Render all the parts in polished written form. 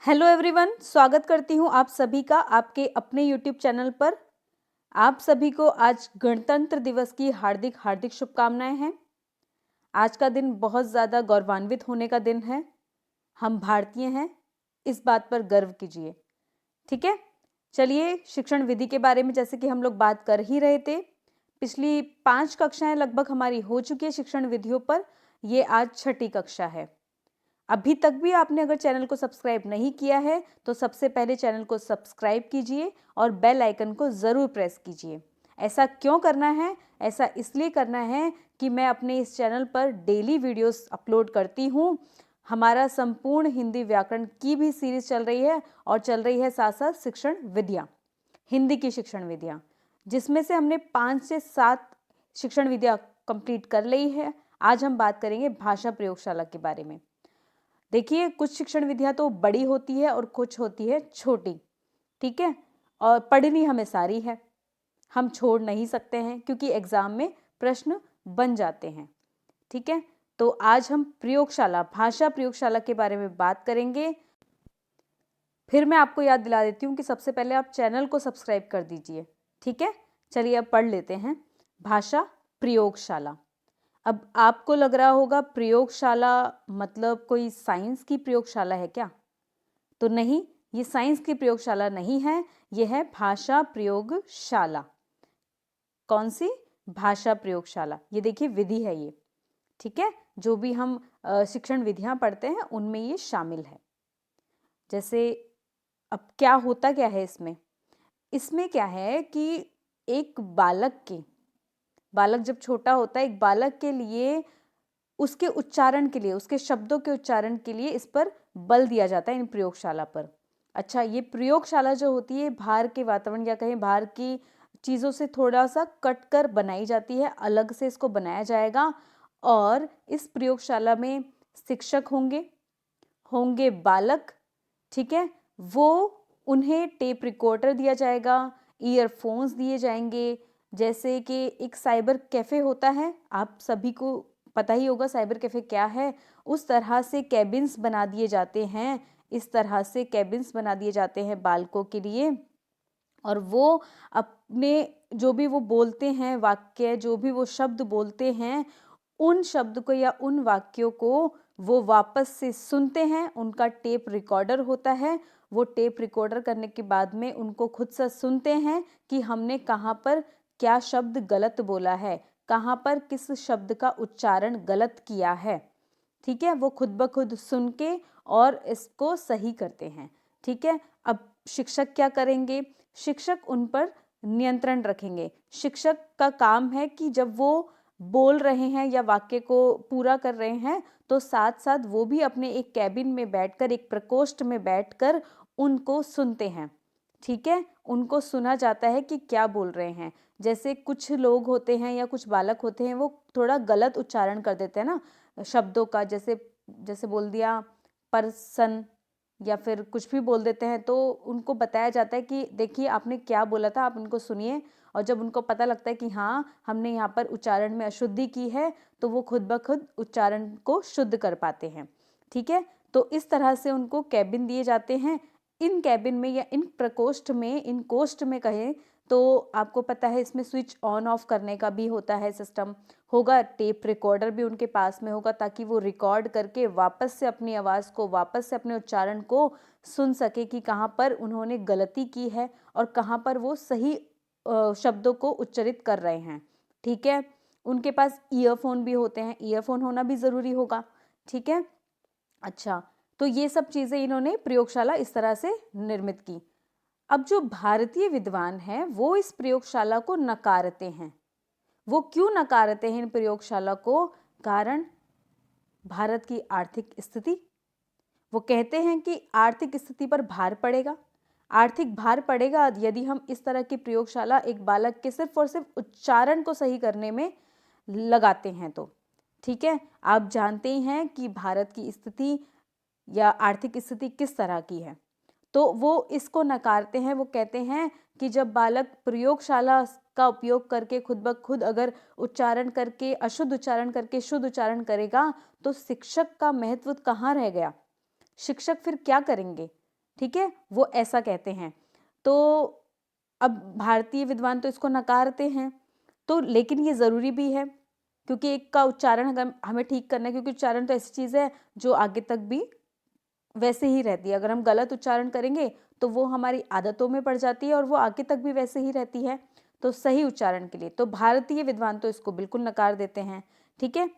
Hello everyone, स्वागत करती हूँ आप सभी का आपके अपने यूट्यूब चैनल पर। आप सभी को आज गणतंत्र दिवस की हार्दिक हार्दिक शुभकामनाएं हैं। आज का दिन बहुत ज़्यादा गौरवान्वित होने का दिन है। हम भारतीय हैं, इस बात पर गर्व कीजिए। ठीक है, चलिए शिक्षण विधि के बारे में जैसे कि हम लोग बात कर ही रहे थे। पिछली 5 कक्षाएं लगभग हमारी हो चुकी है शिक्षण विधियों पर। ये आज 6ठी कक्षा है। अभी तक भी आपने अगर चैनल को सब्सक्राइब नहीं किया है तो सबसे पहले चैनल को सब्सक्राइब कीजिए और बेल आइकन को ज़रूर प्रेस कीजिए। ऐसा क्यों करना है? ऐसा इसलिए करना है कि मैं अपने इस चैनल पर डेली वीडियोस अपलोड करती हूँ। हमारा संपूर्ण हिंदी व्याकरण की भी सीरीज चल रही है और चल रही है साथ साथ शिक्षण विधियाँ, हिंदी की शिक्षण विधियाँ, जिसमें से हमने 5 से 7 शिक्षण विधियाँ कंप्लीट कर ली है। आज हम बात करेंगे भाषा प्रयोगशाला के बारे में। देखिए, कुछ शिक्षण विधियाँ तो बड़ी होती है और कुछ होती है छोटी। ठीक है, और पढ़नी हमें सारी है, हम छोड़ नहीं सकते हैं क्योंकि एग्जाम में प्रश्न बन जाते हैं। ठीक है, तो आज हम प्रयोगशाला, भाषा प्रयोगशाला के बारे में बात करेंगे। फिर मैं आपको याद दिला देती हूँ कि सबसे पहले आप चैनल को सब्सक्राइब कर दीजिए। ठीक है, चलिए अब पढ़ लेते हैं भाषा प्रयोगशाला। अब आपको लग रहा होगा प्रयोगशाला मतलब कोई साइंस की प्रयोगशाला है क्या? तो नहीं, ये साइंस की प्रयोगशाला नहीं है, ये है भाषा प्रयोगशाला। कौन सी? भाषा प्रयोगशाला। ये देखिए विधि है ये। ठीक है, जो भी हम शिक्षण विधियां पढ़ते हैं उनमें ये शामिल है। जैसे अब क्या होता क्या है इसमें? इसमें क्या है कि एक बालक जब छोटा होता है, एक बालक के लिए उसके उच्चारण के लिए, उसके शब्दों के उच्चारण के लिए इस पर बल दिया जाता है, इन प्रयोगशाला पर। अच्छा, ये प्रयोगशाला जो होती है बाहर के वातावरण या कहें बाहर की चीज़ों से थोड़ा सा कट कर बनाई जाती है, अलग से इसको बनाया जाएगा। और इस प्रयोगशाला में शिक्षक होंगे बालक। ठीक है, वो उन्हें टेप रिकॉर्डर दिया जाएगा, ईयरफोन्स दिए जाएंगे। जैसे कि एक साइबर कैफ़े होता है, आप सभी को पता ही होगा साइबर कैफ़े क्या है। उस तरह से कैबिन्स बना दिए जाते हैं, इस तरह से कैबिन्स बना दिए जाते हैं बालकों के लिए। और वो अपने जो भी वो बोलते हैं वाक्य, जो भी वो शब्द बोलते हैं, उन शब्द को या उन वाक्यों को वो वापस से सुनते हैं। उनका टेप रिकॉर्डर होता है, वो टेप रिकॉर्डर करने के बाद में उनको खुद से सुनते हैं कि हमने कहाँ पर क्या शब्द गलत बोला है, कहाँ पर किस शब्द का उच्चारण गलत किया है। ठीक है, वो खुद ब खुद सुन के और इसको सही करते हैं। ठीक है, अब शिक्षक क्या करेंगे? शिक्षक उन पर नियंत्रण रखेंगे। शिक्षक का काम है कि जब वो बोल रहे हैं या वाक्य को पूरा कर रहे हैं तो साथ साथ वो भी अपने एक कैबिन में बैठकर, एक प्रकोष्ठ में बैठकर उनको सुनते हैं। ठीक है, उनको सुना जाता है कि क्या बोल रहे हैं। जैसे कुछ लोग होते हैं या कुछ बालक होते हैं, वो थोड़ा गलत उच्चारण कर देते हैं ना शब्दों का, जैसे जैसे बोल दिया पर्सन या फिर कुछ भी बोल देते हैं, तो उनको बताया जाता है कि देखिए आपने क्या बोला था, आप उनको सुनिए। और जब उनको पता लगता है कि हाँ हमने यहाँ पर उच्चारण में अशुद्धि की है, तो वो खुद ब खुद उच्चारण को शुद्ध कर पाते हैं। ठीक है, तो इस तरह से उनको कैबिन दिए जाते हैं। इन कैबिन में या इन प्रकोष्ठ में, इन कोष्ठ में कहें तो आपको पता है इसमें स्विच ऑन ऑफ करने का भी होता है सिस्टम होगा। टेप रिकॉर्डर भी उनके पास में होगा ताकि वो रिकॉर्ड करके वापस से अपनी आवाज़ को, वापस से अपने उच्चारण को सुन सके कि कहाँ पर उन्होंने गलती की है और कहाँ पर वो सही शब्दों को उच्चरित कर रहे हैं। ठीक है, उनके पास ईयरफोन भी होते हैं, ईयरफोन होना भी ज़रूरी होगा। ठीक है, अच्छा, तो ये सब चीज़ें इन्होंने प्रयोगशाला इस तरह से निर्मित की। अब जो भारतीय विद्वान हैं वो इस प्रयोगशाला को नकारते हैं। वो क्यों नकारते हैं इन प्रयोगशाला को? कारण भारत की आर्थिक स्थिति। वो कहते हैं कि आर्थिक स्थिति पर भार पड़ेगा, आर्थिक भार पड़ेगा यदि हम इस तरह की प्रयोगशाला एक बालक के सिर्फ और सिर्फ उच्चारण को सही करने में लगाते हैं तो। ठीक है, आप जानते ही हैं कि भारत की स्थिति या आर्थिक स्थिति किस तरह की है, तो वो इसको नकारते हैं। वो कहते हैं कि जब बालक प्रयोगशाला का उपयोग करके खुद ब खुद अगर उच्चारण करके, अशुद्ध उच्चारण करके शुद्ध उच्चारण करेगा, तो शिक्षक का महत्व कहाँ रह गया? शिक्षक फिर क्या करेंगे? ठीक है, वो ऐसा कहते हैं। तो अब भारतीय विद्वान तो इसको नकारते हैं, तो लेकिन ये ज़रूरी भी है क्योंकि एक का उच्चारण अगर हमें ठीक करना है, क्योंकि उच्चारण तो ऐसी चीज़ है जो आगे तक भी वैसे ही रहती है। अगर हम गलत उच्चारण करेंगे तो वो हमारी आदतों में पड़ जाती है और वो आगे तक भी वैसे ही रहती है। तो सही उच्चारण के लिए तो भारतीय विद्वान तो इसको बिल्कुल नकार देते हैं। ठीक है,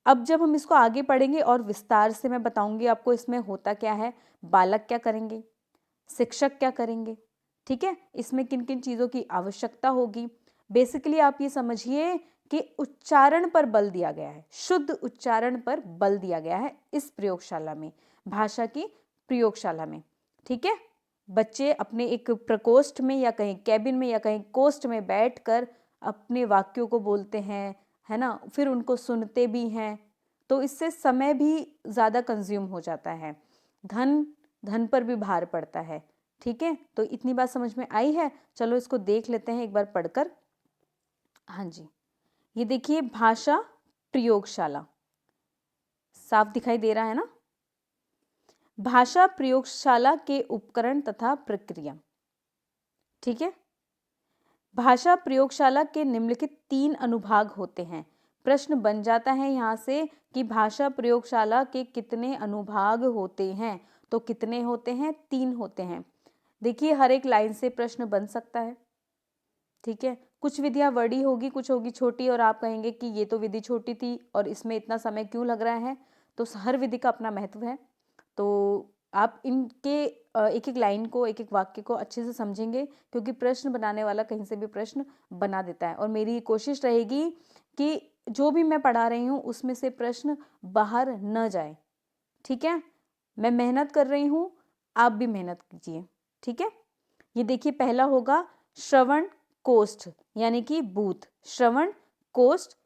अब जब हम इसको आगे पढ़ेंगे और विस्तार से मैं बताऊंगी आपको इसमें होता क्या है, बालक क्या करेंगे, शिक्षक क्या करेंगे, ठीक है, इसमें किन किन चीज़ों की आवश्यकता होगी। बेसिकली आप ये समझिए कि उच्चारण पर बल दिया गया है, शुद्ध उच्चारण पर बल दिया गया है इस प्रयोगशाला में, भाषा की प्रयोगशाला में। ठीक है, बच्चे अपने एक प्रकोष्ठ में या कहीं कैबिन में या कहीं कोष्ठ में बैठकर अपने वाक्यों को बोलते हैं, है ना, फिर उनको सुनते भी हैं, तो इससे समय भी ज़्यादा कंज्यूम हो जाता है, धन पर भी भार पड़ता है। ठीक है, तो इतनी बात समझ में आई है। चलो इसको देख लेते हैं एक बार पढ़कर। हाँ जी, ये देखिए भाषा प्रयोगशाला, साफ दिखाई दे रहा है ना। भाषा प्रयोगशाला के उपकरण तथा प्रक्रिया। ठीक है, भाषा प्रयोगशाला के निम्नलिखित 3 अनुभाग होते हैं। प्रश्न बन जाता है यहाँ से कि भाषा प्रयोगशाला के कितने अनुभाग होते हैं, तो कितने होते हैं, 3 होते हैं। देखिए हर एक लाइन से प्रश्न बन सकता है। ठीक है, कुछ विधियां बड़ी होगी, कुछ होगी छोटी, और आप कहेंगे कि ये तो विधि छोटी थी और इसमें इतना समय क्यों लग रहा है। तो हर विधि का अपना महत्व है, तो आप इनके एक एक लाइन को, एक एक वाक्य को अच्छे से समझेंगे, क्योंकि प्रश्न बनाने वाला कहीं से भी प्रश्न बना देता है। और मेरी कोशिश रहेगी कि जो भी मैं पढ़ा रही हूँ उसमें से प्रश्न बाहर न जाए। ठीक है, मैं मेहनत कर रही हूँ, आप भी मेहनत कीजिए। ठीक है, ये देखिए पहला होगा श्रवण कोष्ठ यानी कि बूथ, श्रवण कोष्ठ,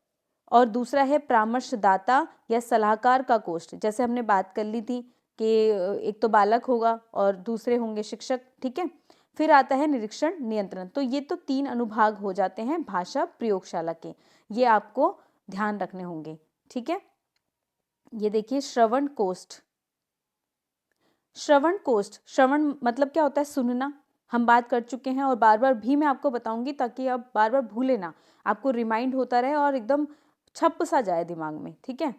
और दूसरा है परामर्शदाता या सलाहकार का कोष्ठ। जैसे हमने बात कर ली थी कि एक तो बालक होगा और दूसरे होंगे शिक्षक। ठीक है, फिर आता है निरीक्षण नियंत्रण। तो ये तो 3 अनुभाग हो जाते हैं भाषा प्रयोगशाला के, ये आपको ध्यान रखने होंगे। ठीक है, ये देखिए श्रवण कोष्ठ। श्रवण कोष्ठ, श्रवण मतलब क्या होता है, सुनना, हम बात कर चुके हैं और बार बार भी मैं आपको बताऊंगी ताकि आप बार बार भूले ना, आपको रिमाइंड होता रहे और एकदम छप सा जाए दिमाग में। ठीक है,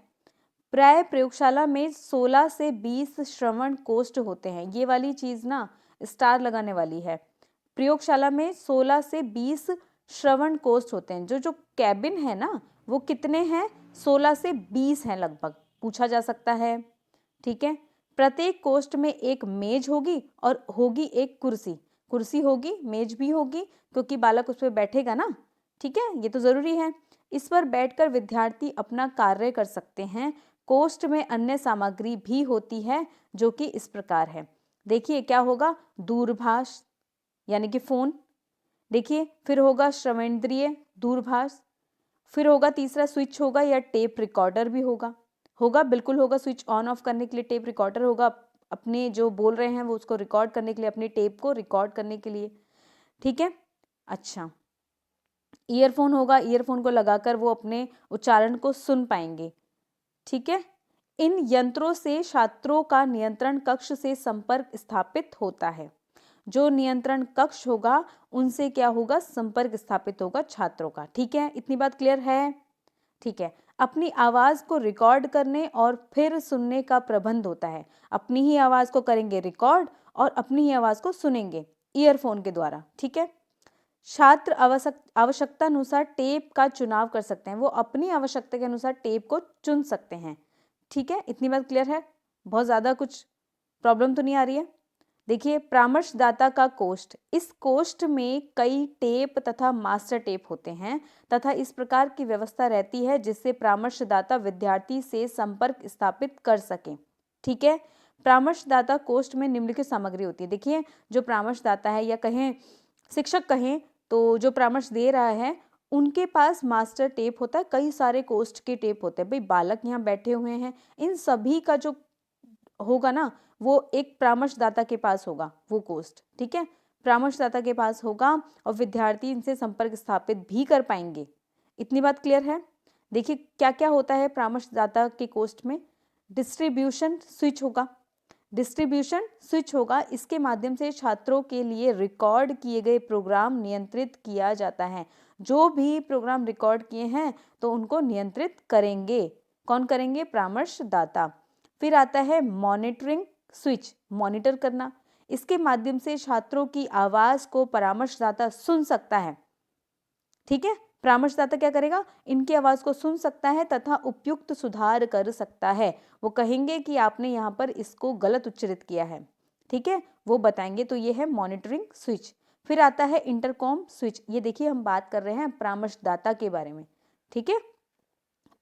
प्राय प्रयोगशाला में 16 से 20 श्रवण कोष्ठ होते हैं। ये वाली चीज ना स्टार लगाने वाली है। प्रयोगशाला में 16 से 20 श्रवण कोष्ठ होते हैं। जो जो कैबिन है ना वो कितने हैं, 16 से 20 हैं लगभग, पूछा जा सकता है। ठीक है, प्रत्येक कोष्ठ में एक मेज होगी और होगी एक कुर्सी, कुर्सी होगी, मेज भी होगी, क्योंकि बालक उस पर बैठेगा ना। ठीक है, ये तो जरूरी है। इस पर बैठकर विद्यार्थी अपना कार्य कर सकते हैं। कोष्ठ में अन्य सामग्री भी होती है जो कि इस प्रकार है। देखिए क्या होगा, दूरभाष यानी कि फोन, देखिए फिर होगा श्रवणेंद्रिय दूरभाष, फिर होगा तीसरा स्विच होगा या टेप रिकॉर्डर भी होगा, होगा बिल्कुल होगा, स्विच ऑन ऑफ करने के लिए टेप रिकॉर्डर होगा, अपने जो बोल रहे हैं वो उसको रिकॉर्ड करने के लिए, अपनी टेप को रिकॉर्ड करने के लिए। ठीक है, अच्छा, ईयरफोन होगा, ईयरफोन को लगाकर वो अपने उच्चारण को सुन पाएंगे। ठीक है, इन यंत्रों से छात्रों का नियंत्रण कक्ष से संपर्क स्थापित होता है। जो नियंत्रण कक्ष होगा उनसे क्या होगा, संपर्क स्थापित होगा छात्रों का। ठीक है, इतनी बात क्लियर है। ठीक है, अपनी आवाज को रिकॉर्ड करने और फिर सुनने का प्रबंध होता है। अपनी ही आवाज को करेंगे रिकॉर्ड और अपनी ही आवाज को सुनेंगे ईयरफोन के द्वारा। ठीक है, छात्र आवश्यकता अनुसार टेप का चुनाव कर सकते हैं, वो अपनी आवश्यकता के अनुसार टेप को चुन सकते हैं। ठीक है, इतनी बात क्लियर है, बहुत ज़्यादा कुछ प्रॉब्लम तो नहीं आ रही है। देखिए परामर्शदाता का कोष्ठ, इस कोष्ठ में कई टेप तथा मास्टर टेप होते हैं तथा इस प्रकार की व्यवस्था रहती है जिससे परामर्शदाता विद्यार्थी से संपर्क स्थापित कर सके। ठीक है, परामर्शदाता कोष्ठ में निम्नलिखित सामग्री होती है। देखिए जो परामर्शदाता है या कहें शिक्षक कहें, तो जो परामर्श दे रहा है उनके पास मास्टर टेप होता है, कई सारे कोष्ठ के टेप होते हैं। भाई बालक यहाँ बैठे हुए हैं, इन सभी का जो होगा ना वो एक परामर्शदाता के पास होगा वो कोष्ठ। ठीक है, परामर्शदाता के पास होगा और विद्यार्थी इनसे संपर्क स्थापित भी कर पाएंगे। इतनी बात क्लियर है। देखिए क्या क्या होता है परामर्शदाता के कोष्ठ में, डिस्ट्रीब्यूशन स्विच होगा, डिस्ट्रीब्यूशन स्विच होगा, इसके माध्यम से छात्रों के लिए रिकॉर्ड किए गए प्रोग्राम नियंत्रित किया जाता है। जो भी प्रोग्राम रिकॉर्ड किए हैं तो उनको नियंत्रित करेंगे। कौन करेंगे? परामर्शदाता। फिर आता है मॉनिटरिंग स्विच, मॉनिटर करना। इसके माध्यम से छात्रों की आवाज को परामर्शदाता सुन सकता है। ठीक है, परामर्शदाता क्या करेगा? इनकी आवाज को सुन सकता है तथा उपयुक्त सुधार कर सकता है। वो कहेंगे कि आपने यहाँ पर इसको गलत उच्चारित किया है, ठीक है, वो बताएंगे। तो ये है मॉनिटरिंग स्विच। फिर आता है इंटरकॉम स्विच। ये देखिए हम बात कर रहे हैं परामर्शदाता के बारे में, ठीक है।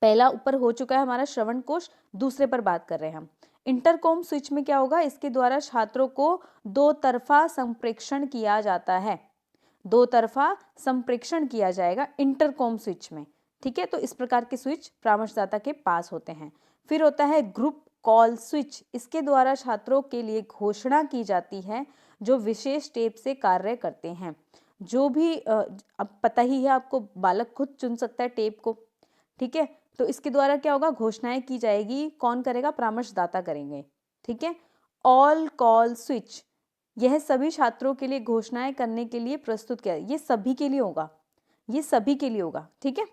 पहला ऊपर हो चुका है हमारा श्रवण कोश, दूसरे पर बात कर रहे हैं हम। इंटरकॉम स्विच में क्या होगा? इसके द्वारा छात्रों को दो तरफा संप्रेषण किया जाता है। दो तरफा संप्रेषण किया जाएगा इंटरकॉम स्विच में, ठीक है। तो इस प्रकार के स्विच परामर्शदाता के पास होते हैं। फिर होता है ग्रुप कॉल स्विच। इसके द्वारा छात्रों के लिए घोषणा की जाती है जो विशेष टेप से कार्य करते हैं। जो भी अब पता ही है आपको, बालक खुद चुन सकता है टेप को, ठीक है। तो इसके द्वारा क्या होगा? घोषणाएं की जाएगी। कौन करेगा? परामर्शदाता करेंगे, ठीक है। ऑल कॉल स्विच, यह सभी छात्रों के लिए घोषणाएं करने के लिए प्रस्तुत किया। ये सभी के लिए होगा, ये सभी के लिए होगा, ठीक है।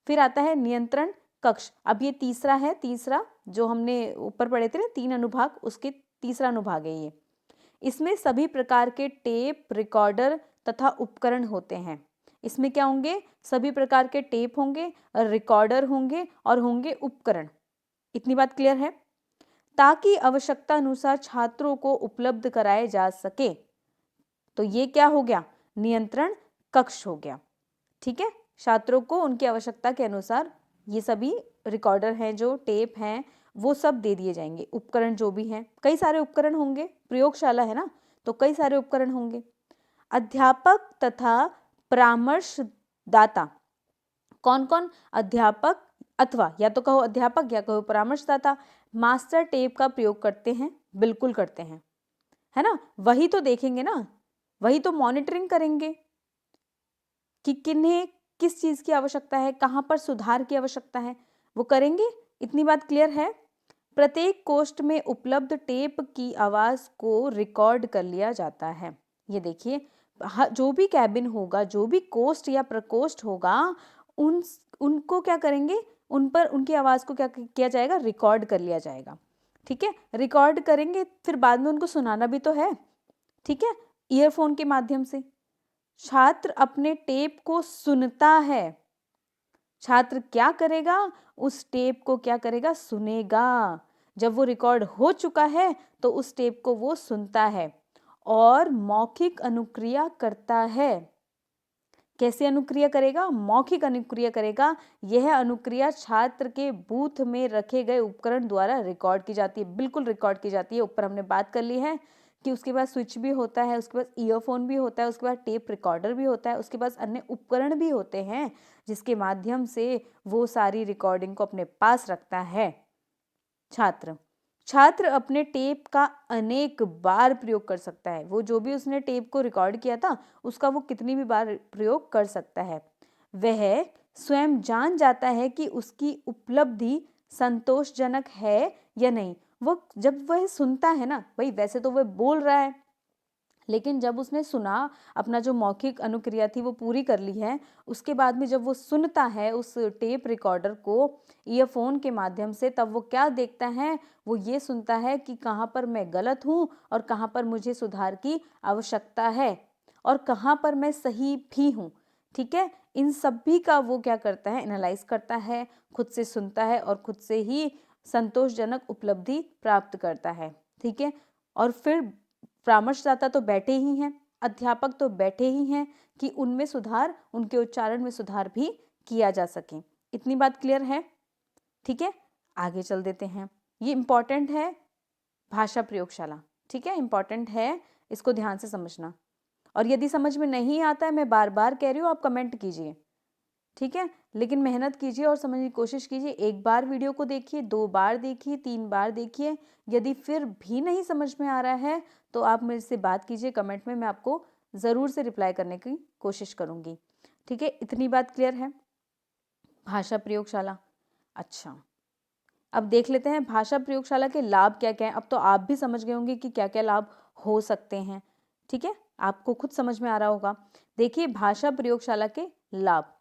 फिर आता है नियंत्रण कक्ष। अब ये तीसरा है, तीसरा जो हमने ऊपर पढ़े थे ना 3 अनुभाग, उसके तीसरा अनुभाग है ये। इसमें सभी प्रकार के टेप, रिकॉर्डर तथा उपकरण होते हैं। इसमें क्या होंगे? सभी प्रकार के टेप होंगे, रिकॉर्डर होंगे और होंगे उपकरण। इतनी बात क्लियर है? ताकि आवश्यकता अनुसार छात्रों को उपलब्ध कराए जा सके। तो ये क्या हो गया? नियंत्रण कक्ष हो गया, ठीक है। छात्रों को उनकी आवश्यकता के अनुसार ये सभी रिकॉर्डर हैं, जो टेप हैं, वो सब दे दिए जाएंगे। उपकरण जो भी हैं, कई सारे उपकरण होंगे, प्रयोगशाला है ना, तो कई सारे उपकरण होंगे। अध्यापक तथा परामर्शदाता, कौन कौन? अध्यापक अथवा, या तो कहो अध्यापक या कहो परामर्शदाता, मास्टर टेप का प्रयोग करते हैं, बिल्कुल करते हैं, है ना। वही तो देखेंगे ना, वही तो मॉनिटरिंग करेंगे कि किन्हें किस चीज की आवश्यकता है, कहां पर सुधार की आवश्यकता है, वो करेंगे। इतनी बात क्लियर है? प्रत्येक कोष्ठ में उपलब्ध टेप की आवाज को रिकॉर्ड कर लिया जाता है। ये देखिए, जो भी कैबिन होगा, जो भी कोष्ठ या प्रकोष्ठ होगा, उनको क्या करेंगे? उन पर उनकी आवाज को क्या किया जाएगा? रिकॉर्ड कर लिया जाएगा, ठीक है। रिकॉर्ड करेंगे, फिर बाद में उनको सुनाना भी तो है, ठीक है, ईयरफोन के माध्यम से। छात्र अपने टेप को सुनता है। छात्र क्या करेगा? उस टेप को क्या करेगा? सुनेगा। जब वो रिकॉर्ड हो चुका है तो उस टेप को वो सुनता है और मौखिक अनुक्रिया करता है। कैसे अनुक्रिया करेगा? मौखिक अनुक्रिया करेगा। यह अनुक्रिया छात्र के बूथ में रखे गए उपकरण द्वारा रिकॉर्ड की जाती है, बिल्कुल रिकॉर्ड की जाती है। ऊपर हमने बात कर ली है कि उसके पास स्विच भी होता है, उसके पास ईयरफोन भी होता है, उसके पास टेप रिकॉर्डर भी होता है, उसके पास अन्य उपकरण भी होते हैं जिसके माध्यम से वो सारी रिकॉर्डिंग को अपने पास रखता है। छात्र अपने टेप का अनेक बार प्रयोग कर सकता है। वो जो भी उसने टेप को रिकॉर्ड किया था उसका वो कितनी भी बार प्रयोग कर सकता है। वह स्वयं जान जाता है कि उसकी उपलब्धि संतोषजनक है या नहीं। वो जब वह सुनता है ना, भाई वैसे तो वह बोल रहा है, लेकिन जब उसने सुना, अपना जो मौखिक अनुक्रिया थी वो पूरी कर ली है, उसके बाद में जब वो सुनता है उस टेप रिकॉर्डर को ईयरफोन के माध्यम से, तब वो क्या देखता है? वो ये सुनता है कि कहाँ पर मैं गलत हूँ और कहाँ पर मुझे सुधार की आवश्यकता है और कहाँ पर मैं सही भी हूँ, ठीक है। इन सभी का वो क्या करता है? एनालाइज करता है, खुद से सुनता है और खुद से ही संतोषजनक उपलब्धि प्राप्त करता है, ठीक है। और फिर परामर्शदाता तो बैठे ही हैं, अध्यापक तो बैठे ही हैं कि उनमें सुधार, उनके उच्चारण में सुधार भी किया जा सके। इतनी बात क्लियर है? ठीक है, आगे चल देते हैं। ये इंपॉर्टेंट है, भाषा प्रयोगशाला, ठीक है, इंपॉर्टेंट है, इसको ध्यान से समझना। और यदि समझ में नहीं आता है, मैं बार बार कह रही हूँ, आप कमेंट कीजिए, ठीक है, लेकिन मेहनत कीजिए और समझने की कोशिश कीजिए। एक बार वीडियो को देखिए, 2 बार देखिए, 3 बार देखिए। यदि फिर भी नहीं समझ में आ रहा है तो आप मेरे से बात कीजिए कमेंट में, मैं आपको ज़रूर से रिप्लाई करने की कोशिश करूँगी, ठीक है। इतनी बात क्लियर है? भाषा प्रयोगशाला। अच्छा, अब देख लेते हैं भाषा प्रयोगशाला के लाभ क्या क्या हैं। अब तो आप भी समझ गए होंगे कि क्या क्या लाभ हो सकते हैं। ठीक है, आपको खुद समझ में आ रहा होगा। देखिए भाषा प्रयोगशाला के लाभ।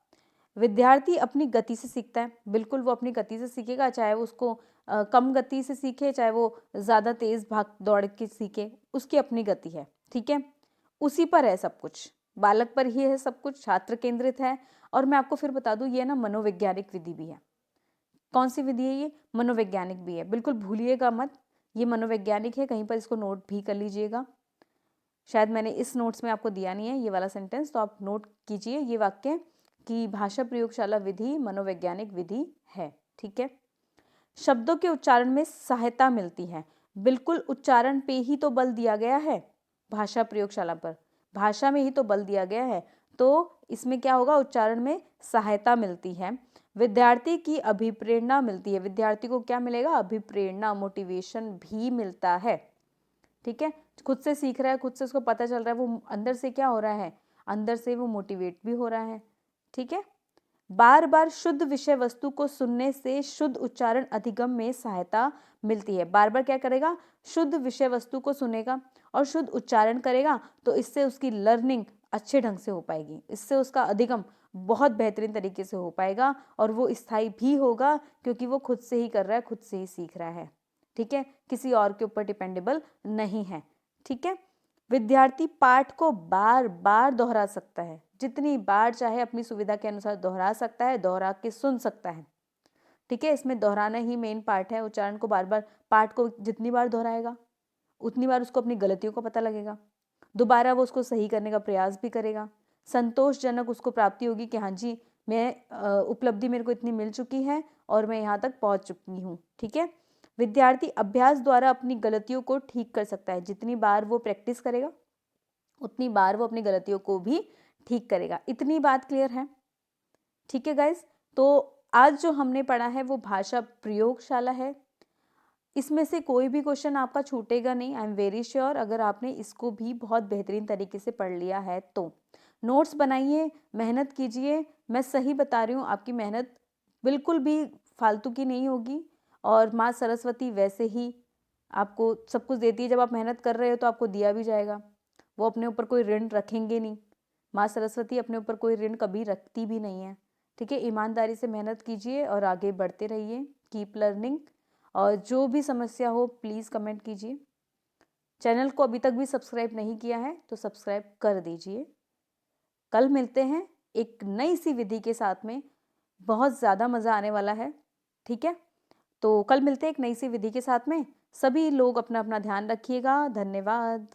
विद्यार्थी अपनी गति से सीखता है, बिल्कुल वो अपनी गति से सीखेगा, चाहे वो उसको कम गति से सीखे, चाहे वो ज़्यादा तेज़ भाग दौड़ के सीखे, उसकी अपनी गति है। ठीक है, उसी पर है सब कुछ, बालक पर ही है सब कुछ, छात्र केंद्रित है। और मैं आपको फिर बता दूं ये ना मनोवैज्ञानिक विधि भी है। कौन सी विधि है ये? मनोवैज्ञानिक भी है, बिल्कुल भूलिएगा मत, ये मनोवैज्ञानिक है, कहीं पर इसको नोट भी कर लीजिएगा। शायद मैंने इस नोट्स में आपको दिया नहीं है ये वाला सेंटेंस, तो आप नोट कीजिए ये वाक्य कि भाषा प्रयोगशाला विधि मनोवैज्ञानिक विधि है। ठीक है, शब्दों के उच्चारण में सहायता मिलती है, बिल्कुल उच्चारण पे ही तो बल दिया गया है भाषा प्रयोगशाला पर, भाषा में ही तो बल दिया गया है, तो इसमें क्या होगा, उच्चारण में सहायता मिलती है। विद्यार्थी की अभिप्रेरणा मिलती है, विद्यार्थी को क्या मिलेगा, अभिप्रेरणा, मोटिवेशन भी मिलता है। ठीक है, खुद से सीख रहा है, खुद से उसको पता चल रहा है, वो अंदर से क्या हो रहा है, अंदर से वो मोटिवेट भी हो रहा है। ठीक है, बार बार शुद्ध विषय वस्तु को सुनने से शुद्ध उच्चारण अधिगम में सहायता मिलती है। बार बार क्या करेगा, शुद्ध विषय वस्तु को सुनेगा और शुद्ध उच्चारण करेगा, तो इससे उसकी लर्निंग अच्छे ढंग से हो पाएगी, इससे उसका अधिगम बहुत बेहतरीन तरीके से हो पाएगा और वो स्थायी भी होगा, क्योंकि वो खुद से ही कर रहा है, खुद से ही सीख रहा है। ठीक है, किसी और के ऊपर डिपेंडेबल नहीं है। ठीक है, विद्यार्थी पाठ को बार बार दोहरा सकता है, जितनी बार चाहे अपनी सुविधा के अनुसार दोहरा सकता है, दोहरा के सुन सकता है। ठीक है, इसमें दोहराना ही मेन पार्ट है, उच्चारण को बार बार, पाठ को जितनी बार दोहराएगा उतनी बार उसको अपनी गलतियों का पता लगेगा, दोबारा वो उसको सही करने का प्रयास भी करेगा, संतोषजनक उसको प्राप्ति होगी कि हाँ जी मैं उपलब्धि मेरे को इतनी मिल चुकी है और मैं यहाँ तक पहुँच चुकी हूँ। ठीक है, विद्यार्थी अभ्यास द्वारा अपनी गलतियों को ठीक कर सकता है, जितनी बार वो प्रैक्टिस करेगा उतनी बार वो अपनी गलतियों को भी ठीक करेगा। इतनी बात क्लियर है? ठीक है गाइज, तो आज जो हमने पढ़ा है वो भाषा प्रयोगशाला है। इसमें से कोई भी क्वेश्चन आपका छूटेगा नहीं, आई एम वेरी श्योर, अगर आपने इसको भी बहुत बेहतरीन तरीके से पढ़ लिया है तो। नोट्स बनाइए, मेहनत कीजिए, मैं सही बता रही हूँ, आपकी मेहनत बिल्कुल भी फालतू की नहीं होगी और माँ सरस्वती वैसे ही आपको सब कुछ देती है, जब आप मेहनत कर रहे हो तो आपको दिया भी जाएगा, वो अपने ऊपर कोई ऋण रखेंगे नहीं, माँ सरस्वती अपने ऊपर कोई ऋण कभी रखती भी नहीं है। ठीक है, ईमानदारी से मेहनत कीजिए और आगे बढ़ते रहिए, कीप लर्निंग। और जो भी समस्या हो प्लीज़ कमेंट कीजिए। चैनल को अभी तक भी सब्सक्राइब नहीं किया है तो सब्सक्राइब कर दीजिए। कल मिलते हैं एक नई सी विधि के साथ में, बहुत ज़्यादा मज़ा आने वाला है। ठीक है, तो कल मिलते हैं एक नई सी विधि के साथ में। सभी लोग अपना अपना ध्यान रखिएगा। धन्यवाद।